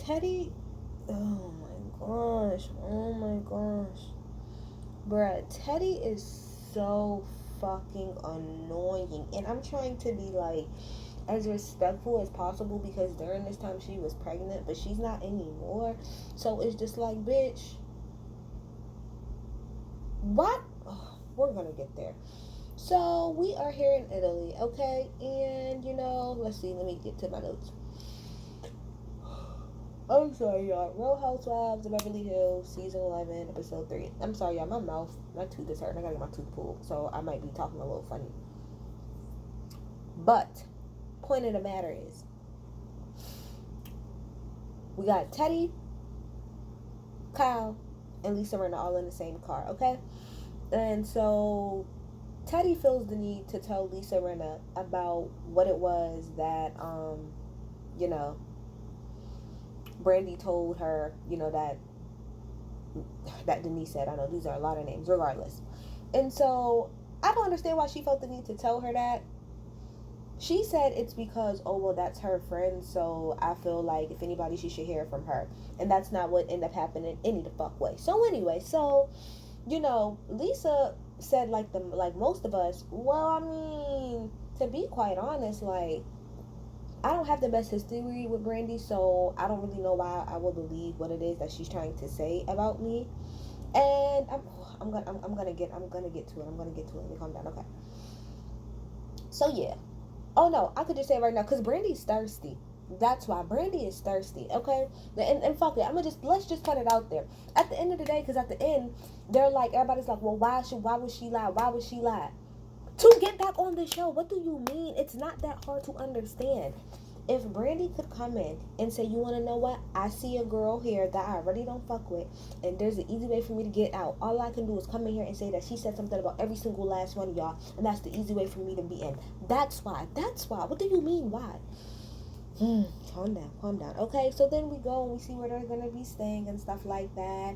Teddi, oh my gosh. Bruh, Teddi is so fucking annoying. And I'm trying to be like as respectful as possible because during this time she was pregnant, but she's not anymore. So it's just like, bitch, what? Oh, we're gonna get there. So we are here in Italy, okay? And let's see, let me get to my notes. I'm sorry, y'all. Real Housewives of Beverly Hills, season 11, episode 3. I'm sorry, y'all. My tooth is hurting. I gotta get my tooth pulled, so I might be talking a little funny. But, point of the matter is, we got Teddi, Kyle, and Lisa Rinna all in the same car, okay? And so, Teddi feels the need to tell Lisa Rinna about what it was that, you know, Brandy told her, that Denise said. I know these are a lot of names, regardless. And so I don't understand why she felt the need to tell her that. She said it's because, oh, well, that's her friend, so I feel like if anybody, she should hear from her. And that's not what ended up happening any the fuck way. So anyway, Lisa said like most of us, well, I mean, to be quite honest, like, I don't have the best history with Brandy, so I don't really know why I would believe what it is that she's trying to say about me. And I'm gonna get to it. I'm gonna get to it. Let me calm down. Okay. So yeah. Oh no, I could just say it right now because Brandy's thirsty. That's why Brandy is thirsty. Okay. And fuck it. Let's just put it out there. At the end of the day, because at the end, they're like everybody's like, well, why would she lie? Why would she lie? To get back on the show. What do you mean? It's not that hard to understand. If Brandy could come in and say, you want to know what? I see a girl here that I really don't fuck with, and there's an easy way for me to get out. All I can do is come in here and say that she said something about every single last one of y'all, and that's the easy way for me to be in. That's why. What do you mean, why? Calm down. Okay, so then we go and we see where they're going to be staying and stuff like that.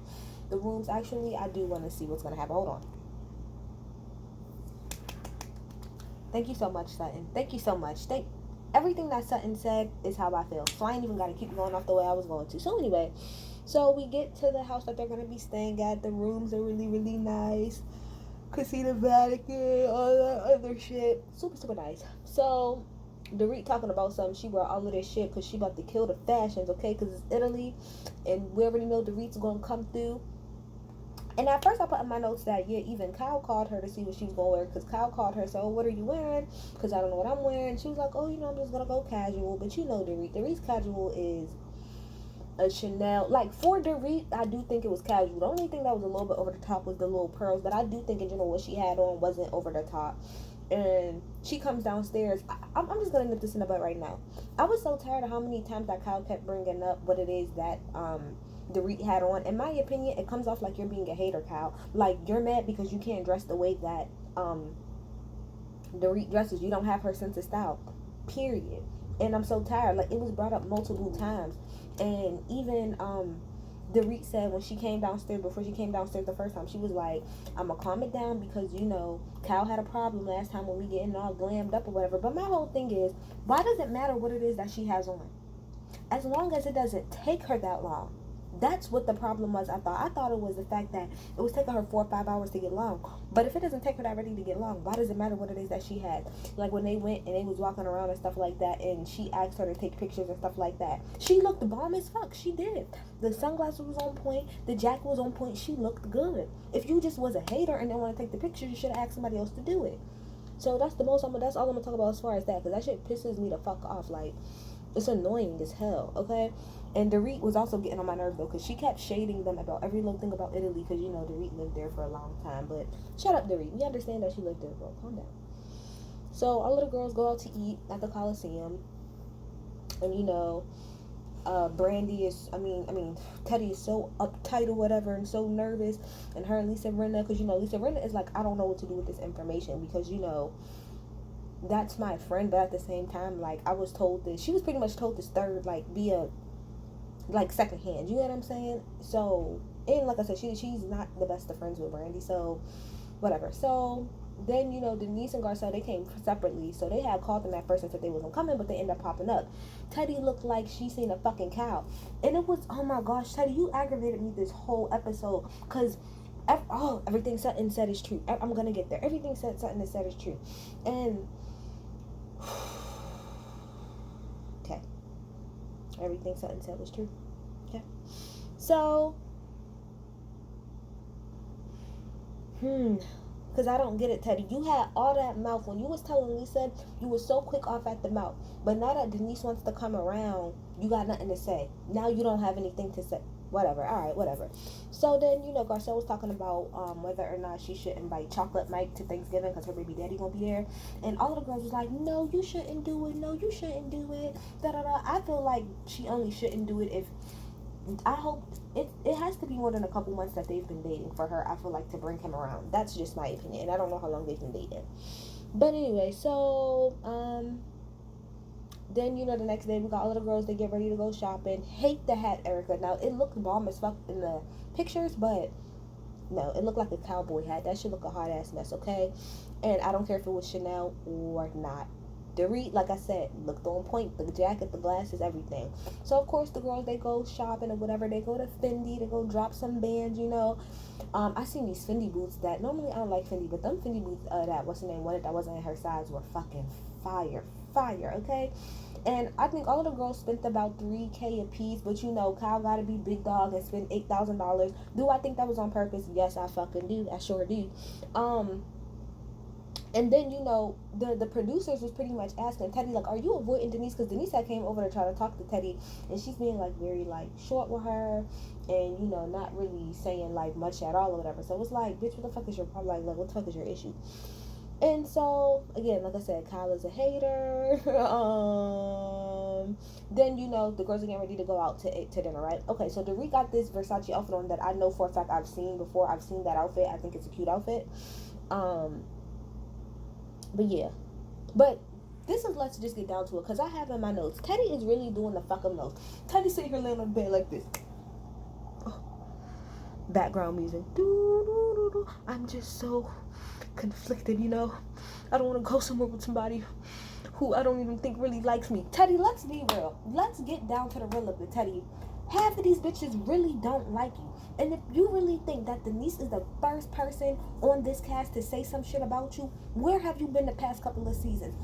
The rooms, actually, I do want to see what's going to happen. Hold on. Thank you so much, Sutton. Thank you so much. Everything that Sutton said is how I feel. So I ain't even got to keep going off the way I was going to. So anyway, so we get to the house that they're going to be staying at. The rooms are really, really nice. Could see the Vatican, all that other shit. Super, super nice. So Dorit talking about something. She brought all of this shit because she about to kill the fashions, okay? Because it's Italy. And we already know Dorit's going to come through. And at first I put in my notes that, yeah, even Kyle called her to see what she was going to wear. Because Kyle called her, so what are you wearing? Because I don't know what I'm wearing. She was like, oh, I'm just going to go casual. But Dorit. Dorit's casual is a Chanel. Like, for Dorit, I do think it was casual. The only thing that was a little bit over the top was the little pearls. But I do think in general what she had on wasn't over the top. And she comes downstairs. I'm just going to nip this in the butt right now. I was so tired of how many times that Kyle kept bringing up what it is that, Dorit had on. In my opinion, it comes off like you're being a hater, Kyle. Like, you're mad because you can't dress the way that Dorit dresses. You don't have her sense of style. Period. And I'm so tired. Like, it was brought up multiple times. And even Dorit said when she came downstairs, before she came downstairs the first time, she was like, I'm gonna calm it down because Kyle had a problem last time when we getting all glammed up or whatever. But my whole thing is, why does it matter what it is that she has on? As long as it doesn't take her that long. That's what the problem was. I thought it was the fact that it was taking her 4 or 5 hours to get long. But if it doesn't take her that ready to get long, why does it matter what it is that she had? Like when they went and they was walking around and stuff like that, and she asked her to take pictures and stuff like that. She looked bomb as fuck. She did. The sunglasses was on point. The jacket was on point. She looked good. If you just was a hater and didn't want to take the pictures, you should have asked somebody else to do it. So that's all I'm gonna talk about as far as that, because that shit pisses me the fuck off. Like, it's annoying as hell, okay? And Dorit was also getting on my nerves, though, because she kept shading them about every little thing about Italy, because, Dorit lived there for a long time. But shut up, Dorit. We understand that she lived there, bro. Calm down. So all of the girls go out to eat at the Coliseum. And, Brandy is, Teddi is so uptight or whatever and so nervous. And her and Lisa Rinna, because, Lisa Rinna is like, I don't know what to do with this information, because, that's my friend, but at the same time, like, I was told this, she was pretty much told this third, like, be a, like, second hand, you know what I'm saying? So, and like I said, she's not the best of friends with Brandy, so, whatever. So, then, Denise and Garcelle, they came separately. So they had called them at first and said they wasn't coming, but they ended up popping up. Teddi looked like she seen a fucking cow. And it was, oh my gosh, Teddi, you aggravated me this whole episode. Because, everything Sutton said is true. I'm going to get there. Everything Sutton has said is true. And, okay. Everything Sutton said was true. Okay. So, because I don't get it, Teddi. You had all that mouth. When you was telling Lisa, you were so quick off at the mouth. But now that Denise wants to come around, you got nothing to say. Now you don't have anything to say. Whatever. All right, whatever. So then, Garcelle was talking about whether or not she should invite Chocolate Mike to Thanksgiving because her baby daddy won't be there. And all of the girls was like, no, you shouldn't do it. No, you shouldn't do it. Da-da-da. I feel like she only shouldn't do it if... I hope it has to be more than a couple months that they've been dating for her, I feel like, to bring him around. That's just my opinion. I don't know how long they've been dating. But anyway, so then, the next day we got all of the girls, they get ready to go shopping. Hate the hat, Erica. Now, it looked bomb as fuck in the pictures, but no, it looked like a cowboy hat. That should look a hot ass mess, okay? And I don't care if it was Chanel or not. The Reed, like I said, looked on point. The jacket, the glasses, everything. So, of course, the girls, they go shopping or whatever. They go to Fendi to go drop some bands, I seen these Fendi boots that, normally I don't like Fendi, but them Fendi boots that, what's the name, wanted that wasn't in her size were fucking fire, okay? And I think all of the girls spent about $3,000 a piece, but Kyle gotta be big dog and spend $8,000. Do I think that was on purpose? Yes, I fucking do. I sure do. And then, the producers was pretty much asking Teddi, like, are you avoiding Denise? Because Denise had came over to try to talk to Teddi, and she's being, like, very, like, short with her, and, not really saying, like, much at all or whatever. So it was like, bitch, what the fuck is your problem? Like, what the fuck is your issue? And so, again, like I said, Kyle is a hater. Then, the girls are getting ready to go out to dinner, right? Okay, so Dorit got this Versace outfit on that I know for a fact I've seen before. I've seen that outfit. I think it's a cute outfit. But yeah, but let's just get down to it, because I have in my notes, Teddi is really doing the fuck up nose. Teddi sitting here laying on the bed like this. Background music. I'm just so conflicted, I don't want to go somewhere with somebody who I don't even think really likes me. Teddi, let's be real. Let's get down to the real of it, Teddi. Half of these bitches really don't like you. And if you really think that Denise is the first person on this cast to say some shit about you, where have you been the past couple of seasons?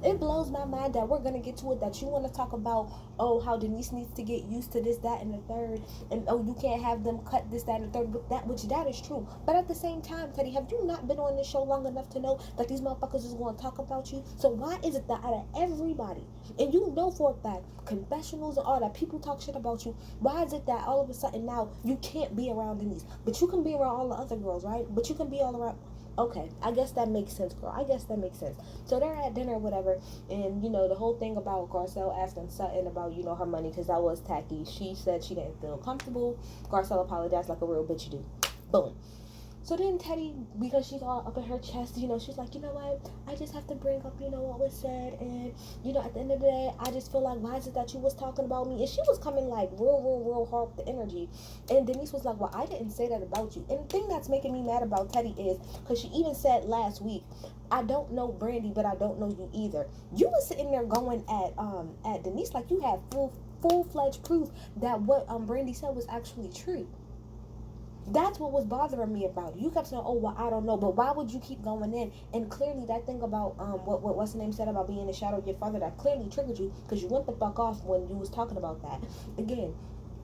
It blows my mind that we're going to get to it, that you want to talk about, how Denise needs to get used to this, that, and the third, and you can't have them cut this, that, and the third, that is true. But at the same time, Teddi, have you not been on this show long enough to know that these motherfuckers is going to talk about you? So why is it that out of everybody, and for a fact, confessionals and all that, people talk shit about you, why is it that all of a sudden now you can't be around Denise, but you can be around all the other girls, right? But you can be all around... Okay, I guess that makes sense, girl. I guess that makes sense. So they're at dinner or whatever, and, the whole thing about Garcelle asking Sutton about, her money, because that was tacky. She said she didn't feel comfortable. Garcelle apologized like a real bitch you do. Boom. So then Teddi, because she's all up in her chest, she's like, what? I just have to bring up, what was said. And, at the end of the day, I just feel like, why is it that you was talking about me? And she was coming like real hard with the energy. And Denise was like, well, I didn't say that about you. And the thing that's making me mad about Teddi is, because she even said last week, I don't know Brandy, but I don't know you either. You was sitting there going at Denise like you had full-fledged proof that what Brandy said was actually true. That's what was bothering me about it. You kept saying, oh, well, I don't know. But why would you keep going in? And clearly that thing about what's the name said about being in the shadow of your father, that clearly triggered you, because you went the fuck off when you was talking about that. Again,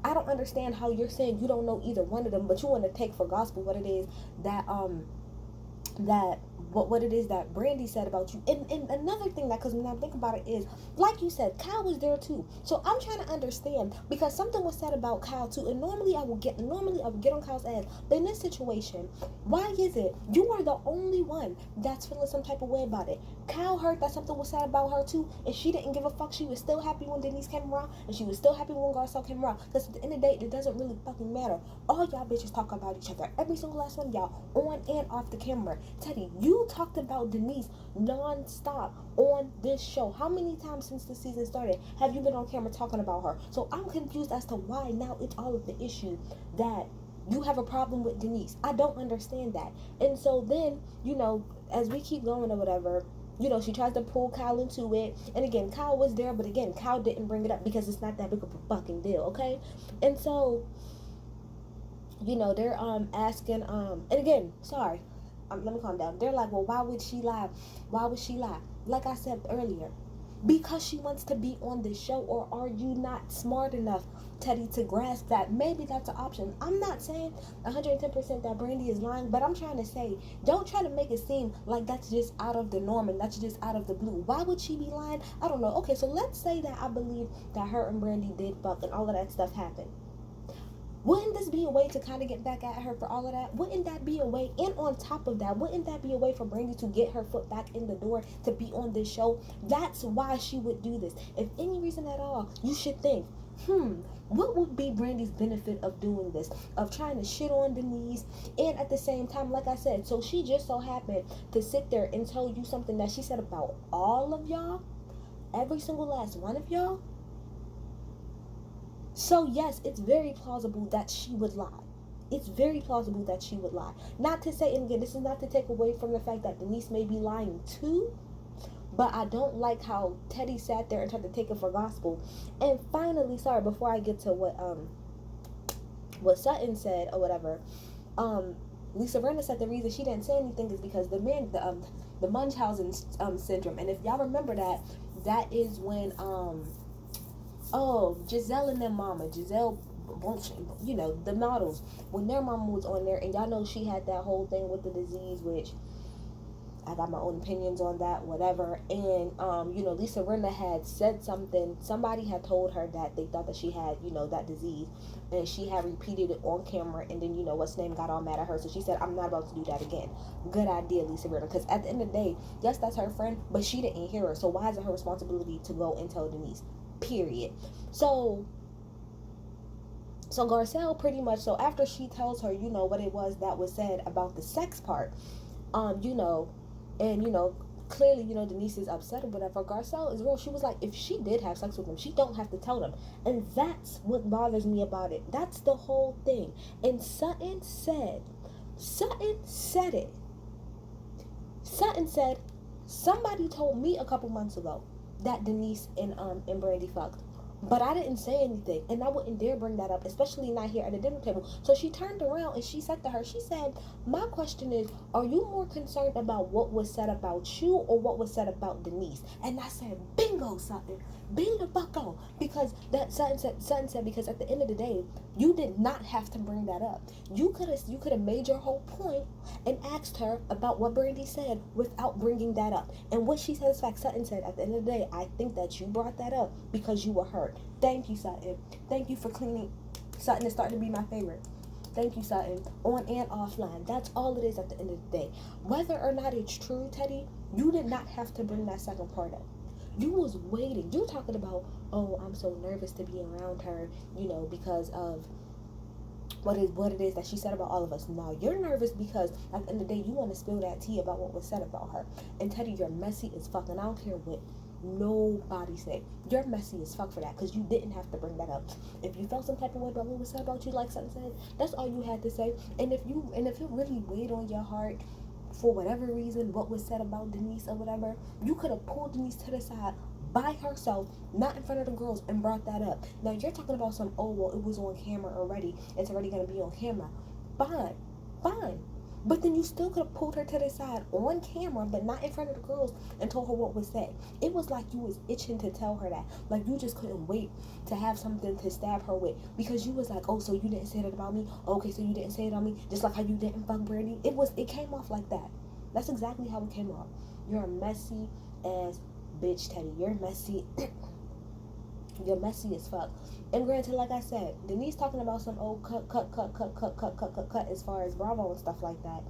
I don't understand how you're saying you don't know either one of them, but you want to take for gospel what it is that what it is that Brandy said about you. And another thing that, because when I think about it, is, like you said, Kyle was there too. So I'm trying to understand, because something was said about Kyle too, and normally I would get on Kyle's ass. But in this situation, why is it you are the only one that's feeling some type of way about it? Kyle heard that something was said about her too, and she didn't give a fuck. She was still happy when Denise came around, and she was still happy when Garcelle came around. Because at the end of the day, it doesn't really fucking matter. All y'all bitches talk about each other, every single last one of y'all, on and off the camera. Teddi, you talked about Denise non-stop on this show. How many times since the season started have you been on camera talking about her? So I'm confused as to why now it's all of the issue that You have a problem with Denise. I don't understand that. And so then, as we keep going or whatever, she tries to pull Kyle into it. And again, Kyle was there, but again, Kyle didn't bring it up because it's not that big of a fucking deal, okay? And so, they're asking, and again, sorry, let me calm down. They're like, well, why would she lie? Why would she lie? Like I said earlier, because she wants to be on this show, or are you not smart enough, Teddi, to grasp that maybe that's an option? I'm not saying 110% that Brandy is lying, but I'm trying to say, don't try to make it seem like that's just out of the norm and that's just out of the blue. Why would she be lying? I don't know. Okay, so let's say that I believe that her and Brandy did fuck and all of that stuff happened. Wouldn't this be a way to kind of get back at her for all of that? Wouldn't that be a way? And on top of that, wouldn't that be a way for Brandy to get her foot back in the door to be on this show? That's why she would do this. If any reason at all, you should think, what would be Brandy's benefit of doing this? Of trying to shit on Denise, and at the same time, like I said, so she just so happened to sit there and tell you something that she said about all of y'all, every single last one of y'all. So yes, it's very plausible that she would lie. It's very plausible that she would lie. Not to say, and again, this is not to take away from the fact that Denise may be lying too, but I don't like how Teddi sat there and tried to take it for gospel. And finally, sorry, before I get to what Sutton said or whatever, Lisa Rinna said the reason she didn't say anything is because the Munchausen syndrome. And if y'all remember that is when Giselle and their mama, Giselle, the models, when their mama was on there, and y'all know she had that whole thing with the disease, which I got my own opinions on that, whatever. And Lisa Rinna had said something. Somebody had told her that they thought that she had, that disease, and she had repeated it on camera. And then what's name got all mad at her, so she said, "I'm not about to do that again." Good idea, Lisa Rinna, because at the end of the day, yes, that's her friend, but she didn't hear her. So why is it her responsibility to go and tell Denise? Period. So Garcelle pretty much, so after she tells her, what it was that was said about the sex part, and clearly, Denise is upset or whatever. Garcelle is real. She was like, if she did have sex with him, she don't have to tell them. And that's what bothers me about it. That's the whole thing. And Sutton said it. Sutton said, somebody told me a couple months ago that Denise and Brandy fucked, but I didn't say anything, and I wouldn't dare bring that up, especially not here at the dinner table. So she turned around and she said to her, she said, my question is, are you more concerned about what was said about you or what was said about Denise? And I said, bingo, Sutton, bingo, bucko, because that Sutton said, because at the end of the day, you did not have to bring that up. You could have made your whole point and asked her about what Brandy said without bringing that up. And what she said is fact. Sutton said, at the end of the day, I think that you brought that up because you were hurt. Thank you, Sutton. Thank you for cleaning. Sutton is starting to be my favorite. Thank you, Sutton. On and offline. That's all it is at the end of the day. Whether or not it's true, Teddi, you did not have to bring that second part up. You was waiting. You talking about, oh, I'm so nervous to be around her, because of what it is that she said about all of us. Now you're nervous because at the end of the day, you want to spill that tea about what was said about her. And Teddi, you're messy as fuck, and I don't care what nobody say. You're messy as fuck for that, because you didn't have to bring that up. If you felt some type of way about what was said about you, like Sutton said, that's all you had to say. And if it really weighed on your heart for whatever reason, what was said about Denise or whatever, you could have pulled Denise to the side by herself, not in front of the girls, and brought that up. Now you're talking about some, oh well, it was on camera already, it's already gonna be on camera. Fine. But then you still could have pulled her to the side on camera, but not in front of the girls, and told her what was said. It was like you was itching to tell her that. Like you just couldn't wait to have something to stab her with, because you was like, oh, so you didn't say that about me? Okay, so you didn't say it on me, just like how you didn't fuck Brandy. It came off like that. That's exactly how it came off. You're a messy ass bitch, Teddi. You're messy. You're messy as fuck. And granted, like I said, Denise talking about some old cut as far as Bravo and stuff like that.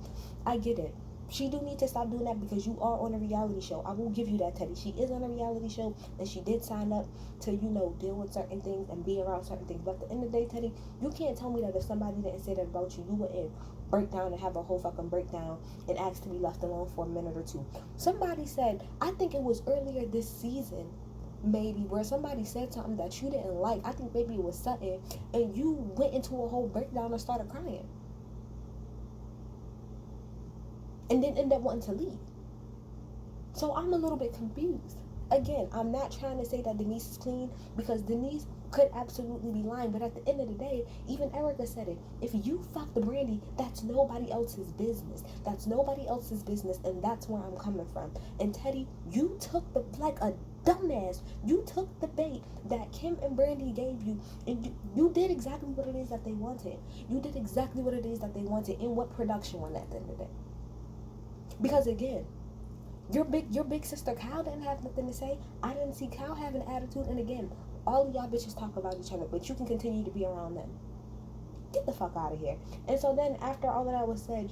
I get it. She do need to stop doing that, because you are on a reality show. I will give you that, Teddi. She is on a reality show, and she did sign up to, deal with certain things and be around certain things. But at the end of the day, Teddi, you can't tell me that if somebody didn't say that about you, you wouldn't break down and have a whole fucking breakdown and ask to be left alone for a minute or two. Somebody said, I think it was earlier this season, maybe where somebody said something that you didn't like. I think maybe it was Sutton, and you went into a whole breakdown and started crying, and then end up wanting to leave. So I'm a little bit confused. Again, I'm not trying to say that Denise is clean, because Denise could absolutely be lying, but at the end of the day, even Erica said it. If you fuck the Brandy, that's nobody else's business. That's nobody else's business, and that's where I'm coming from. And Teddi, you took the, like a dumbass, you took the bait that Kim and Brandy gave you, and you did exactly what it is that they wanted. You did exactly what it is that they wanted, and what production won at the end of the day. Because again, your big sister Kyle didn't have nothing to say. I didn't see Kyle have an attitude. And again, all of y'all bitches talk about each other, but you can continue to be around them. Get the fuck out of here. And so then after all of that was said,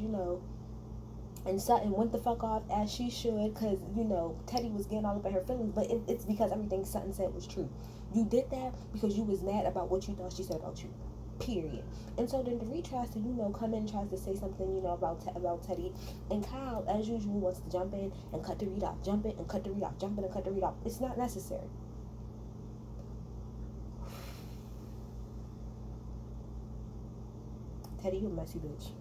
and Sutton went the fuck off, as she should, because, Teddi was getting all up in her feelings, but it's because everything Sutton said was true. You did that because you was mad about what you thought she said about you. Period. And so then Dorit tries to, come in, tries to say something, about Teddi. And Kyle, as usual, wants to jump in and cut Dorit off. Jump in and cut Dorit off. Jump in and cut Dorit off. It's not necessary. Teddi, you a messy bitch.